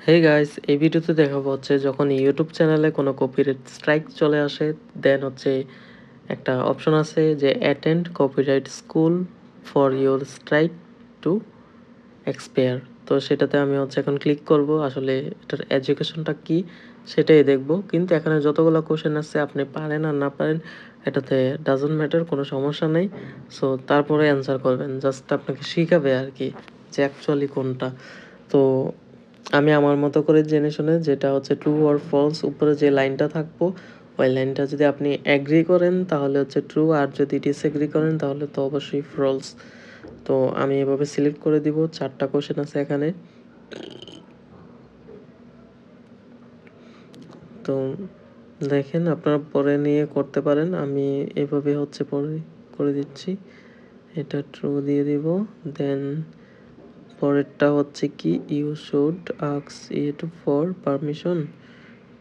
Hey guys, এই ভিডিওতে দেখাবো হচ্ছে যখন ইউটিউব চ্যানেলে কোনো কপিরাইট স্ট্রাইক চলে আসে, দেন হচ্ছে একটা অপশন আছে যে attend copyright school for your strike to expire. তো সেটাতে আমি হচ্ছে এখন ক্লিক করব। আসলে এটার এডুকেশনটা কি সেটাই দেখব, কিন্তু এখানে যতগুলো কোশ্চেন আছে আপনি পারেন আর না পারেন এটাতে ডাজন্ট ম্যাটার, কোনো সমস্যা নেই। সো তারপরে অ্যান্সার করবেন, জাস্ট আপনাকে শিখাবে আর কি যে অ্যাকচুয়ালি কোনটা। তো আমি আমার মতো করে জেনে শুনে, যেটা হচ্ছে ট্রু অর ফলস, উপরে যে লাইনটা থাকবো ওই লাইনটা যদি আপনি অ্যাগ্রি করেন তাহলে হচ্ছে ট্রু, আর যদি ডিসএগ্রি করেন তাহলে তো অবশ্যই ফলস। তো আমি এভাবে সিলেক্ট করে দিব। 4টা কোশ্চেন আছে এখানে। তো দেখেন, আপনারা পরে নিয়ে করতে পারেন। আমি এভাবে হচ্ছে পরে করে দিচ্ছি। এটা ট্রু দিয়ে দিব। দেন পরেরটা হচ্ছে কি, you should ask it for permission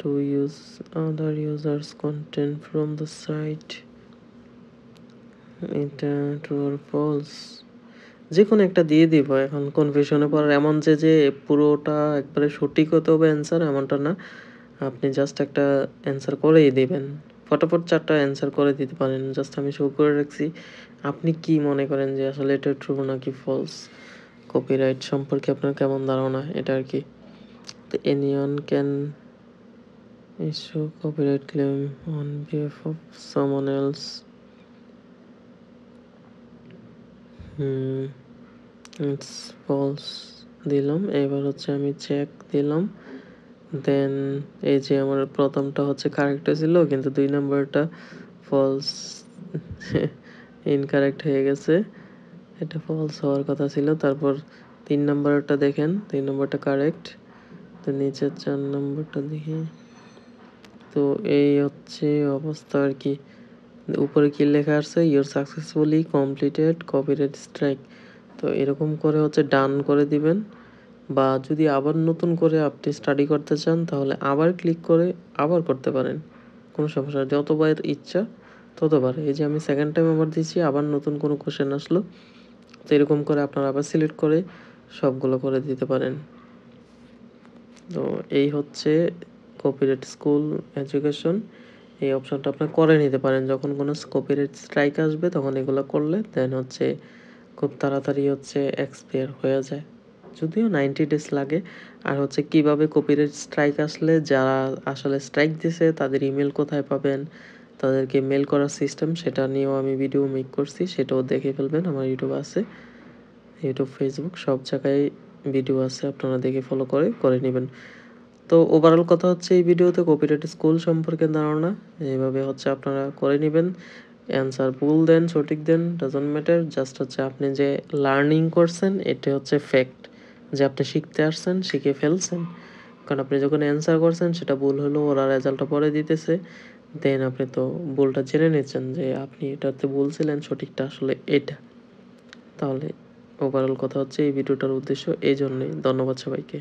to use other users content from the site. এটা true or false, যে কোনো একটা দিয়ে দিব। এখন কনফিউশনে পড়ার এমন যে পুরোটা একবারে সঠিক হতে হবে অ্যান্সার এমনটা না, আপনি জাস্ট একটা অ্যান্সার করেই দিবেন। ফটাফট 4টা অ্যান্সার করে দিতে পারেন। জাস্ট আমি শো করে রাখছি। আপনি কি মনে করেন যে আসলে এটা ট্রু নাকি ফলস? কপিরাইট সম্পর্কে আপনার কেমন ধারণা এটা আর কি। তো anyone can issue copyright claim on behalf of someone else. It's false দিলাম। এবার হচ্ছে আমি চেক দিলাম। দেন এই যে আমার প্রথমটা হচ্ছে কারেক্ট ছিল, কিন্তু 2 নাম্বারটা ফলস ইনকারেক্ট হয়ে গেছে। এটা ফলস হওয়ার কথা ছিল। তারপর 3 নাম্বারটা দেখেন, 3 নাম্বারটা কারেক্ট। তো নিচের 4 নাম্বারটা দেখি। তো এই হচ্ছে অবস্থা আর কি। উপরে কি লেখা আছে, your successfully completed copyright strike. তো এরকম করে হচ্ছে ডান করে দিবেন। বা যদি আবার নতুন করে আপনি স্টাডি করতে চান তাহলে আবার ক্লিক করে আবার করতে পারেন, কোনো সমস্যা নেই। যতবার ইচ্ছা ততবার। এই যে আমি সেকেন্ড টাইম আবার দিচ্ছি, আবার নতুন কোনো কোশ্চেন আসলো। তো এরকম করে আপনারা আবার সিলেক্ট করে সবগুলো করে দিতে পারেন। তো এই হচ্ছে কপিরাইট স্কুল এডুকেশন। এই অপশনটা আপনারা করে নিতে পারেন। যখন কোনো কপিরাইট স্ট্রাইক আসবে তখন এগুলো করলে দেন হচ্ছে খুব তাড়াতাড়ি হচ্ছে এক্সপায়ার হয়ে যায়, যদিও 90 ডেজ লাগে। আর হচ্ছে কিভাবে কপিরাইট স্ট্রাইক আসলে যারা আসলে স্ট্রাইক দিছে তাদের ইমেল কোথায় পাবেন, তাদেরকে মেল করার সিস্টেম, সেটা নিয়েও আমি ভিডিও মেক করছি, সেটাও দেখে ফেলবেন। আমার ইউটিউব আছে, ইউটিউব ফেসবুক সব জায়গায় ভিডিও আছে, আপনারা দেখে ফলো করে নেবেন। তো ওভারঅল কথা হচ্ছে এই ভিডিওতে কপিরাইট স্কুল সম্পর্কে ধারণা এইভাবে হচ্ছে আপনারা করে নেবেন। অ্যান্সার ভুল দেন সঠিক দেন ডাজন্ট ম্যাটার, জাস্ট হচ্ছে আপনি যে লার্নিং করছেন এটা হচ্ছে ফ্যাক্ট, যে আপনি শিখতে আসছেন, শিখে ফেলছেন। কারণ আপনি যখন অ্যান্সার করছেন সেটা ভুল হলো, ওরা রেজাল্টটা পরে দিতেছে, দেন আপনি তো ভুলটা জেনে নিচ্ছেন যে আপনি এটাতে ভুল ছিলেন, সঠিকটা আসলে এটা। তাহলে ওভারঅল কথা হচ্ছে এই ভিডিওটার উদ্দেশ্য এই জন্যই। ধন্যবাদ সবাইকে।